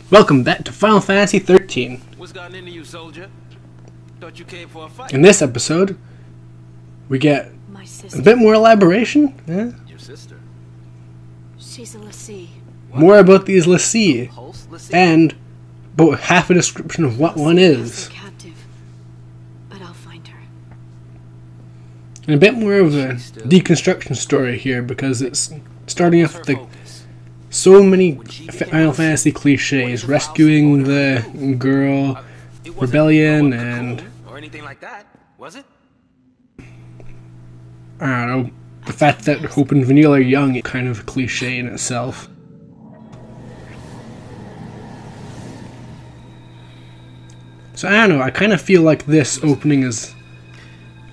Welcome back to Final Fantasy XIII. What's gotten into you, soldier? Thought you came for a fight. In this episode, we get My sister. a bit more elaboration. Yeah. Your sister. She's a fal'cie. More about these fal'cie, Pulse? Let's see. and about half a description of what one is. Captive, but I'll find her. And a bit more of a deconstruction story here, because it's starting off with so many Final Fantasy cliches, rescuing the girl, It wasn't rebellion, a and cocoon or anything like that, was it? I don't know, the fact that Hope and Vanille are young is kind of a cliche in itself. So I don't know, I kind of feel like this opening is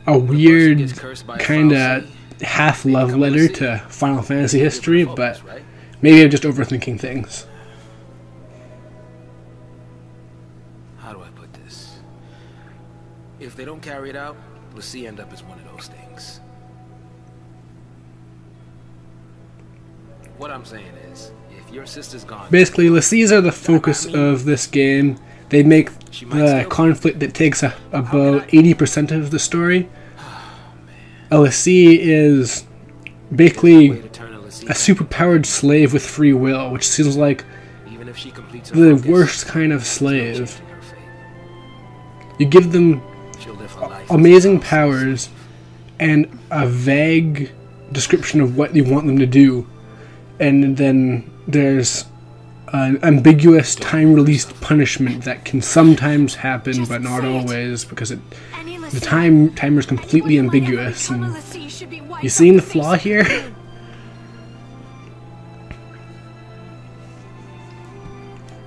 a weird kind of half love letter to Final Fantasy history, but maybe I'm just overthinking things. How do I put this? If they don't carry it out, fal'cie end up as one of those things. What I'm saying is, if your sister's gone... Basically, fal'cies are the focus of this game. They make the conflict that takes about 80% of the story. A fal'cie is basically a superpowered slave with free will, which seems like the worst kind of slave. You give them amazing powers and a vague description of what you want them to do, and then there's an ambiguous time-released punishment that can sometimes happen, but not always, because the timer is completely ambiguous. And you seeing the flaw here?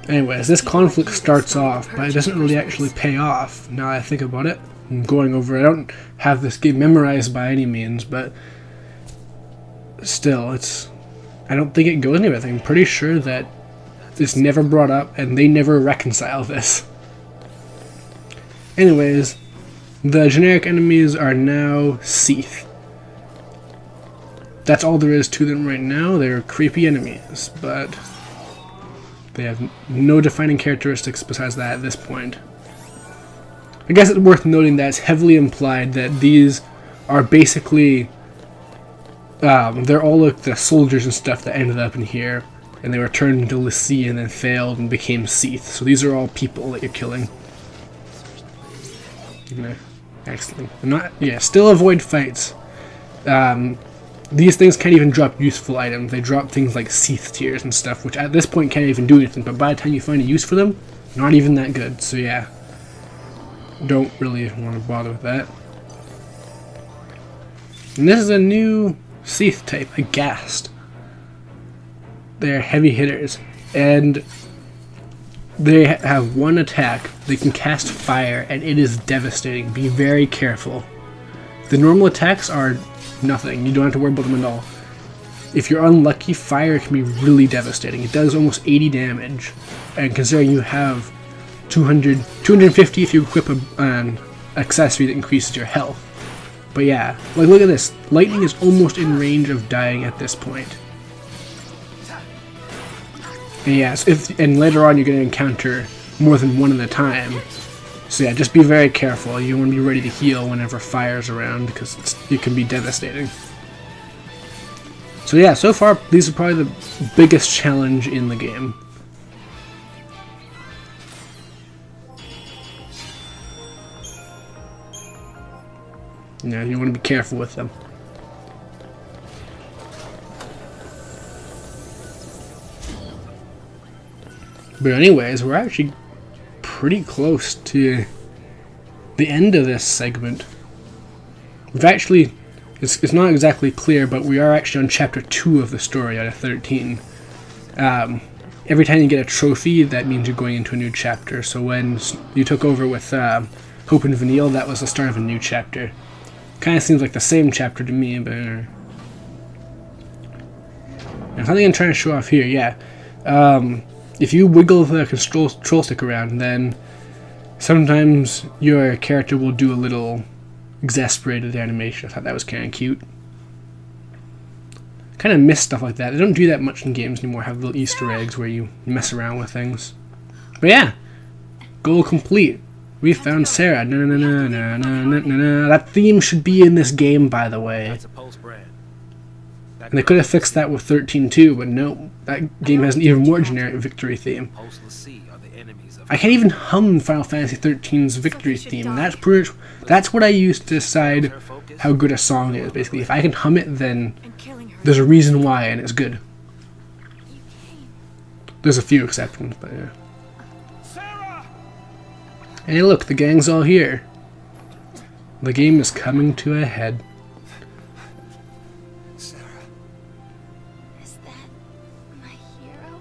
Anyways, this conflict starts off, but it doesn't really actually pay off. Now I think about it, I'm going over it. I don't have this game memorized by any means, but still, I don't think it goes anywhere. I'm pretty sure that it's never brought up, and they never reconcile this. Anyways, the generic enemies are now XIII. That's all there is to them right now. They're creepy enemies, but they have no defining characteristics besides that at this point. I guess it's worth noting that it's heavily implied that these are basically they're all like the soldiers and stuff that ended up in here, and they were turned into fal'cie and then failed and became XIII. So these are all people that you're killing. Excellent. Still avoid fights. These things can't even drop useful items. They drop things like XIII tears and stuff, which at this point can't even do anything, but by the time you find a use for them, not even that good. So yeah, don't really want to bother with that. And this is a new XIII type, a Ghast. They're heavy hitters, and they have one attack. They can cast fire, and it is devastating. Be very careful. The normal attacks are nothing. You don't have to worry about them at all. If you're unlucky, fire can be really devastating. It does almost 80 damage, and considering you have 250 if you equip an accessory that increases your health. But yeah, like look at this. Lightning is almost in range of dying at this point. And yeah, and later on you're going to encounter more than one at a time. So yeah, just be very careful. You want to be ready to heal whenever fire's around, because it can be devastating. So yeah, so far these are probably the biggest challenge in the game. Yeah, you want to be careful with them. But anyways, we're actually pretty close to the end of this segment. We've actually, it's not exactly clear, but we are actually on chapter 2 of the story out of 13. Every time you get a trophy, that means you're going into a new chapter. So when you took over with Hope and Vanille, that was the start of a new chapter. Kind of seems like the same chapter to me, but and something I'm trying to show off here, yeah. If you wiggle the control stick around, then sometimes your character will do a little exasperated animation. I thought that was kind of cute. Kind of miss stuff like that. They don't do that much in games anymore, have little Easter eggs where you mess around with things. But yeah, goal complete. We found Sarah. Na, na, na, na, na, na, na, na. That theme should be in this game, by the way. That's a Pulse brand. And they could have fixed that with 13 too, but no, that game has an even more generic victory theme. Pulse fal'cie are the enemies of I can't even hum Final Fantasy XIII's victory theme, and that's what I use to decide how good a song is, basically. If I can hum it, then there's a reason why, and it's good. There's a few exceptions, but yeah. Hey look, the gang's all here. The game is coming to a head. Sarah. Is that my hero?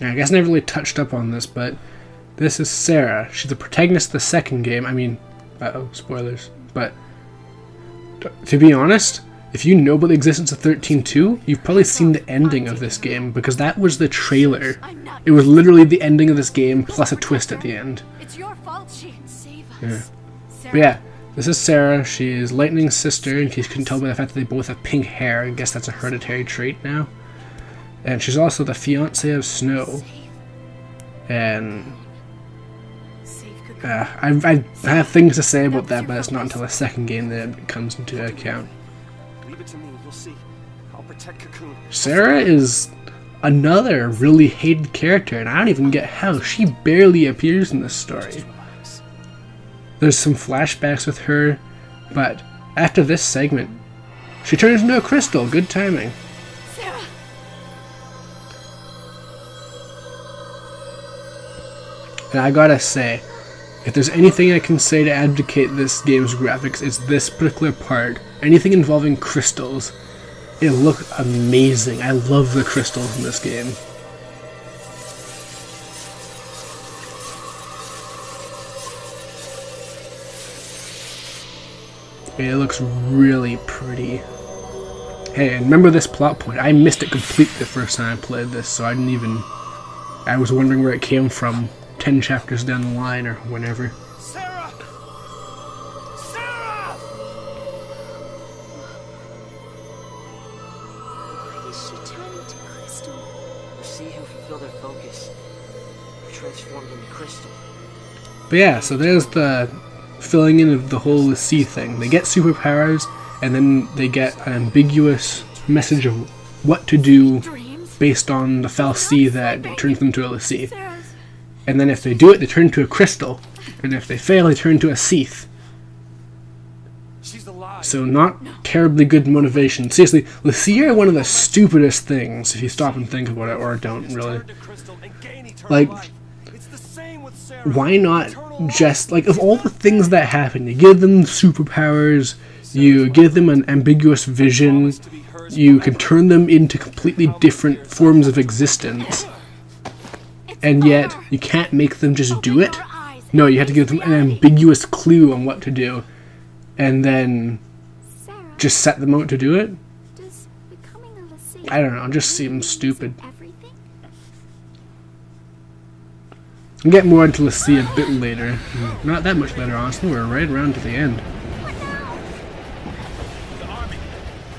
I guess I never really touched up on this, but this is Sarah. She's the protagonist of the second game. I mean, uh-oh, spoilers. But to be honest, if you know about the existence of 13.2, you've probably seen the ending of this game, because that was the trailer. It was literally the ending of this game plus a twist at the end. It's your fault she can save us. Yeah. But yeah, this is Sarah. She is Lightning's sister, in case you couldn't tell by the fact that they both have pink hair. I guess that's a hereditary trait now. And she's also the fiancée of Snow. And I have things to say about that, but it's not until the second game that it comes into account. Sarah is another really hated character, and I don't even get how. She barely appears in this story. There's some flashbacks with her, but after this segment, she turns into a crystal. Good timing. Sarah. And I gotta say, if there's anything I can say to advocate this game's graphics, it's this particular part. Anything involving crystals, it looked amazing. I love the crystals in this game. It looks really pretty. Hey, and remember this plot point. I missed it completely the first time I played this, so I didn't even... I was wondering where it came from 10 chapters down the line or whenever. Sarah! Sarah! Why is she turning to crystal? See who fulfilled their focus. Transformed into crystal. But yeah, so there's the filling in of the whole fal'cie thing. They get superpowers, and then they get an ambiguous message of what to do based on the fal'cie that turns them to a fal'cie. And then if they do it, they turn into a crystal. And if they fail, they turn into a XIII. So not terribly good motivation. Seriously, fal'cie are one of the stupidest things, if you stop and think about it, or don't really. Like, why not just, like, of all the things that happen, you give them superpowers, you give them an ambiguous vision, you can turn them into completely different forms of existence, and yet you can't make them just do it? No, you have to give them an ambiguous clue on what to do, and then just set them out to do it? I don't know, it just seems stupid. We'll get more into fal'cie a bit later. Not that much later, honestly. We're right around to the end.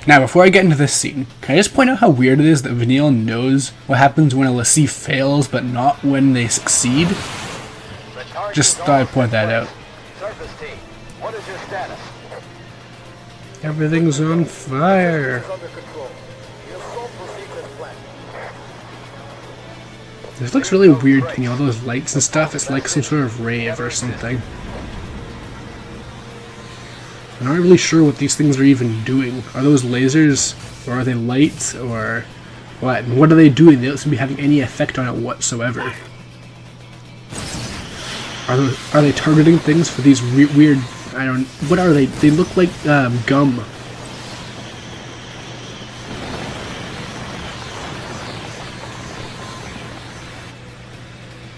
Now, before I get into this scene, can I just point out how weird it is that Vanille knows what happens when a fal'cie fails, but not when they succeed? Just thought I'd point that out. Surface team, what is your status? Everything's on fire. Under control. The assault proceeds as planned. This looks really weird to me, all those lights and stuff. It's like some sort of rave or something. I'm not really sure what these things are even doing. Are those lasers, or are they lights, or what? And what are they doing? They don't seem to be having any effect on it whatsoever. Are they targeting things for these weird... I don't... What are they? They look like gum.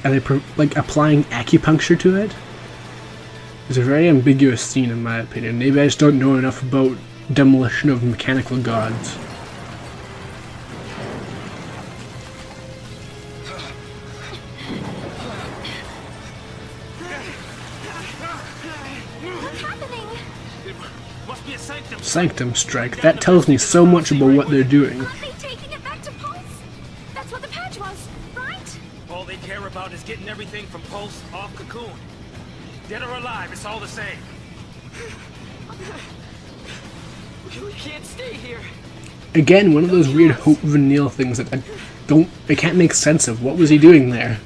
Are they like applying acupuncture to it? It's a very ambiguous scene in my opinion. Maybe I just don't know enough about demolition of mechanical gods. What's happening? It must be a sanctum. Sanctum strike. That tells me so much about what they're doing. Are they taking it back to Pulse? That's what the patch was. everything from Pulse off Cocoon. Dead or alive, it's all the same. We can't stay here. Again, one of those weird Hope Vanille things that I can't make sense of. What was he doing there?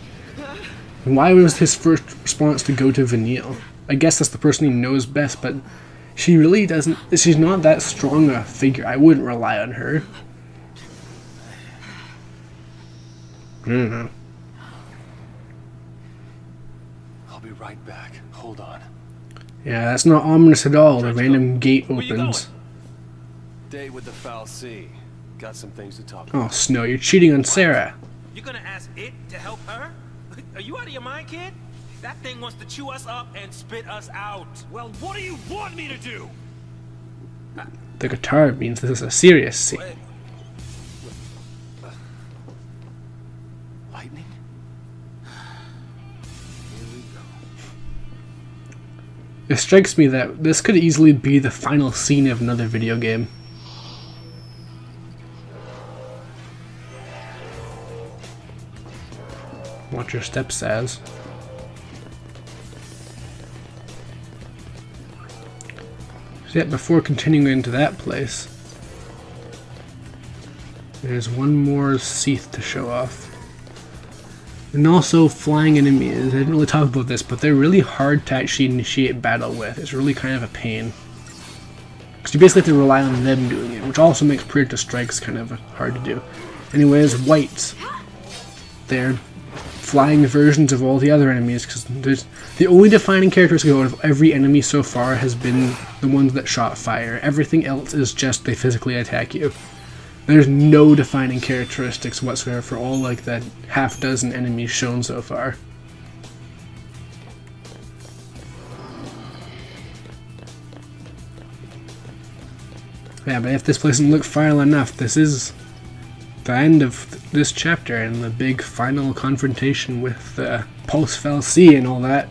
And why was his first response to go to Vanille? I guess that's the person he knows best, but she really doesn't... She's not that strong a figure. I wouldn't rely on her. I don't know. I'll be right back. Hold on. Yeah, that's not ominous at all. The random gate opens. Day with the fal'cie. Got some things to talk Oh, about. Snow, you're cheating on Sarah. You're gonna ask it to help her? Are you out of your mind, kid? That thing wants to chew us up and spit us out. Well, what do you want me to do? The guitar means this is a serious scene. Lightning? It strikes me that this could easily be the final scene of another video game. Watch your step, Saz. So yet before continuing into that place, there's one more Seath to show off. And also flying enemies. I didn't really talk about this, but they're really hard to actually initiate battle with. It's really kind of a pain. Because you basically have to rely on them doing it, which also makes preemptive strikes kind of hard to do. Anyways, Whites. They're flying versions of all the other enemies, because the only defining characteristic out of every enemy so far has been the ones that shot fire. Everything else is just they physically attack you. There's no defining characteristics whatsoever for all like that half dozen enemies shown so far. Yeah, but if this place doesn't look final enough, this is the end of this chapter and the big final confrontation with Pulse fal'cie and all that.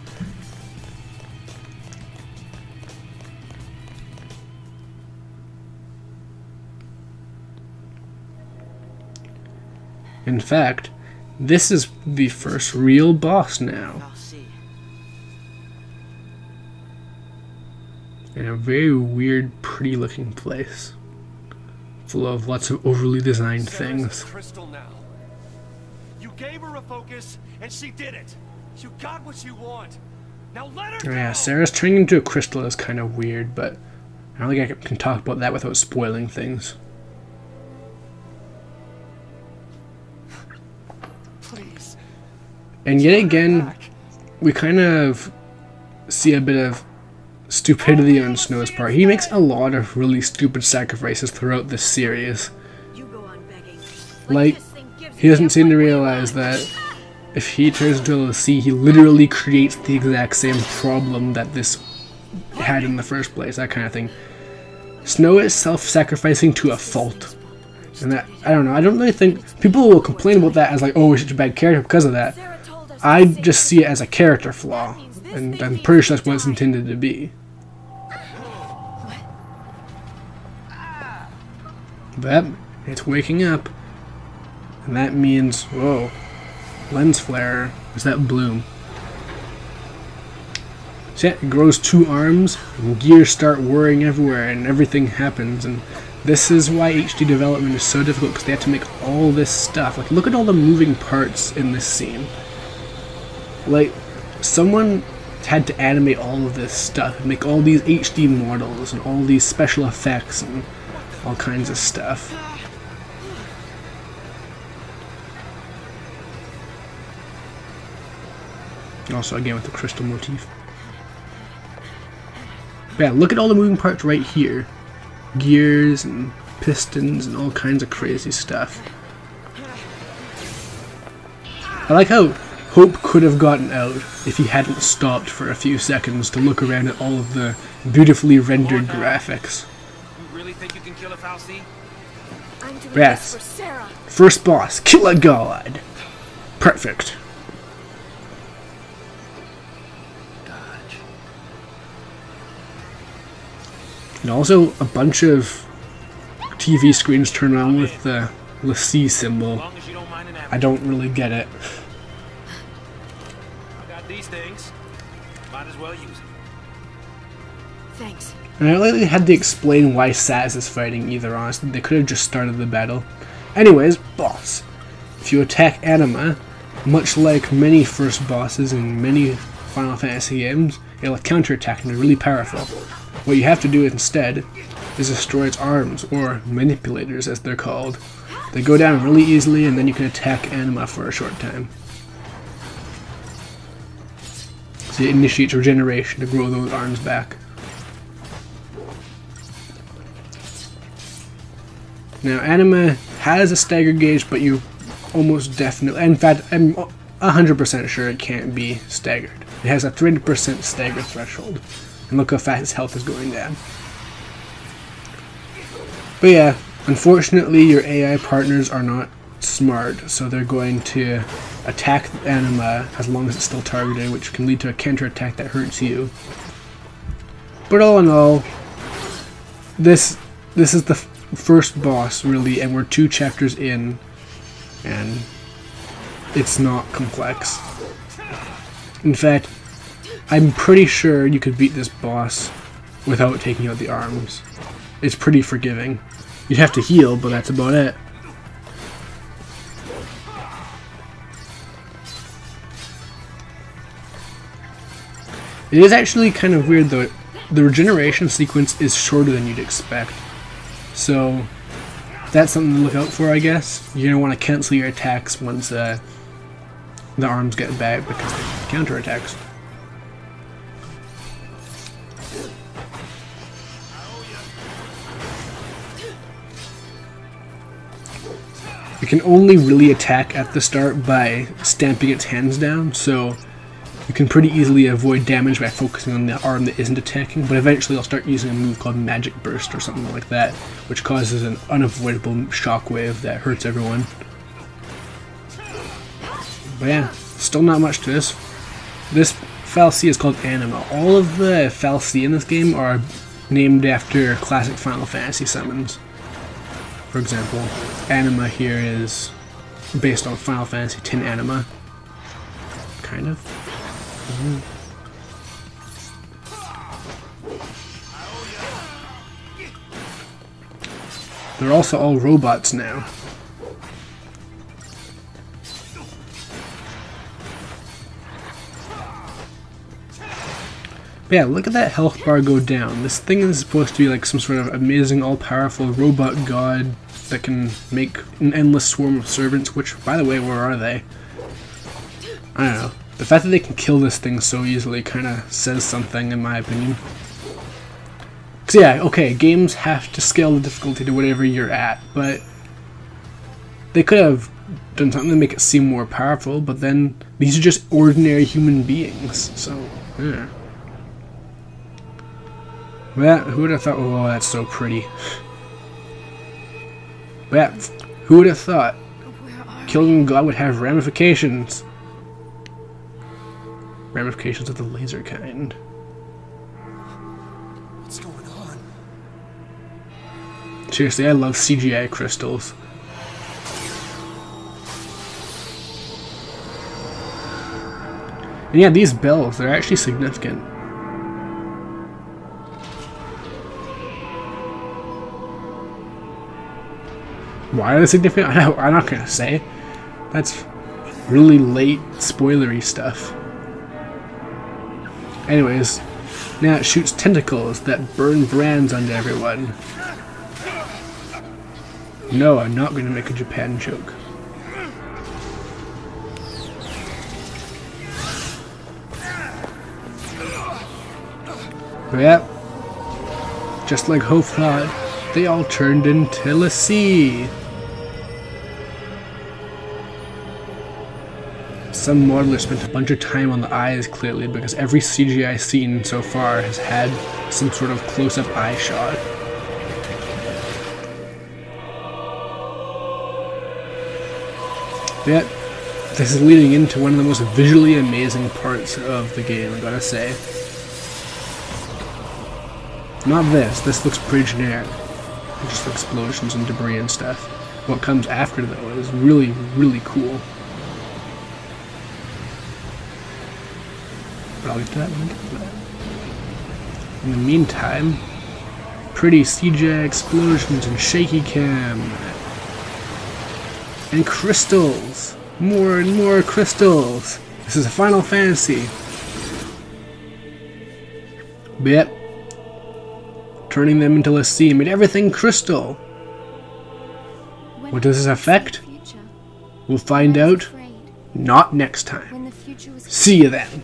In fact, this is the first real boss now. fal'cie. In a very weird, pretty looking place. Full of lots of overly designed things. Crystal now. You gave her a focus, and she did it. You got what you want. Now let her Yeah, go. Sarah's turning into a crystal is kind of weird, but I don't think I can talk about that without spoiling things. Please. And yet Turn her again, back. we kind of see a bit of stupidity on Snow's part. He makes a lot of really stupid sacrifices throughout this series. You go on begging. Like, this thing gives he you doesn't seem to every realize want. that if he turns into a sea, he literally creates the exact same problem that this had in the first place, that kind of thing. Snow is self-sacrificing to a fault. And that, I don't know, I don't really think, people will complain about that as like, oh, he's such a bad character because of that. Sarah told us I to save just see it as a character flaw, and I'm pretty sure that's what it's intended to be. But it's waking up, and that means, whoa, lens flare. Is that Bloom? So yeah, it grows 2 arms, and gears start whirring everywhere, and everything happens. And this is why HD development is so difficult, because they have to make all this stuff. Like, look at all the moving parts in this scene. Like, someone had to animate all of this stuff, and make all these HD models, and all these special effects, and all kinds of stuff. Also, again, with the crystal motif. But yeah, look at all the moving parts right here. Gears and pistons and all kinds of crazy stuff. I like how Hope could have gotten out if he hadn't stopped for a few seconds to look around at all of the beautifully rendered graphics. You really think you can kill a fal'cie? I'm doing Yes. this for Sarah. First boss, kill a god. Perfect. And also a bunch of TV screens turn on with the fal'cie symbol. As long as you don't mind an I don't really get it. these things, might as well use them. Thanks. And I really had to explain why Saz is fighting either, honestly. They could have just started the battle. Anyways, boss. If you attack Anima, much like many first bosses in many Final Fantasy games, it'll counterattack and be really powerful. What you have to do instead is destroy its arms, or manipulators as they're called. They go down really easily, and then you can attack Anima for a short time. So it initiates regeneration to grow those arms back. Now, Anima has a stagger gauge, but you almost definitely, in fact, I'm 100% sure it can't be staggered. It has a 300% stagger threshold. And look how fast its health is going down. But yeah, unfortunately your AI partners are not smart, so they're going to attack Anima as long as it's still targeted, which can lead to a counterattack that hurts you. But all in all, this is the first boss, really, and we're 2 chapters in, and it's not complex. In fact, I'm pretty sure you could beat this boss without taking out the arms. It's pretty forgiving. You'd have to heal, but that's about it. It is actually kind of weird though. The regeneration sequence is shorter than you'd expect. So that's something to look out for, I guess. You're going to want to cancel your attacks once the arms get back because they counterattacks. You can only really attack at the start by stamping its hands down, so you can pretty easily avoid damage by focusing on the arm that isn't attacking, but eventually I'll start using a move called Magic Burst or something like that, which causes an unavoidable shockwave that hurts everyone. But yeah, still not much to this. This fal'cie is called Anima. All of the fal'cie in this game are named after classic Final Fantasy summons. For example, Anima here is based on Final Fantasy X Anima. Kind of. They're also all robots now. But yeah, look at that health bar go down. This thing is supposed to be like some sort of amazing, all-powerful robot god that can make an endless swarm of servants, which, by the way, where are they? I don't know. The fact that they can kill this thing so easily kind of says something, in my opinion. Because yeah, okay, games have to scale the difficulty to whatever you're at, but they could have done something to make it seem more powerful, but then these are just ordinary human beings, so, yeah. Well, who would have thought, oh, that's so pretty. But yeah, who would have thought killing God would have ramifications? Ramifications of the laser kind. What's going on? Seriously, I love CGI crystals. And yeah, these bells, they're actually significant. Why are they significant? I'm not gonna say. That's really late, spoilery stuff. Anyways, now it shoots tentacles that burn brands onto everyone. No, I'm not gonna make a Japan joke. But yeah, just like Hope thought, they all turned into fal'cie. Some modelers spent a bunch of time on the eyes, clearly, because every CGI scene so far has had some sort of close-up eye shot. But this is leading into one of the most visually amazing parts of the game, I gotta say. Not this. This looks pretty generic. Just explosions and debris and stuff. What comes after, though, is really, really cool. But I'll get to that when I get to that. In the meantime, pretty CGI explosions and shaky cam. And crystals! More and more crystals! This is a Final Fantasy. But yep. Turning them into fal'cie made everything crystal. What does this affect? We'll find out not next time. See you then.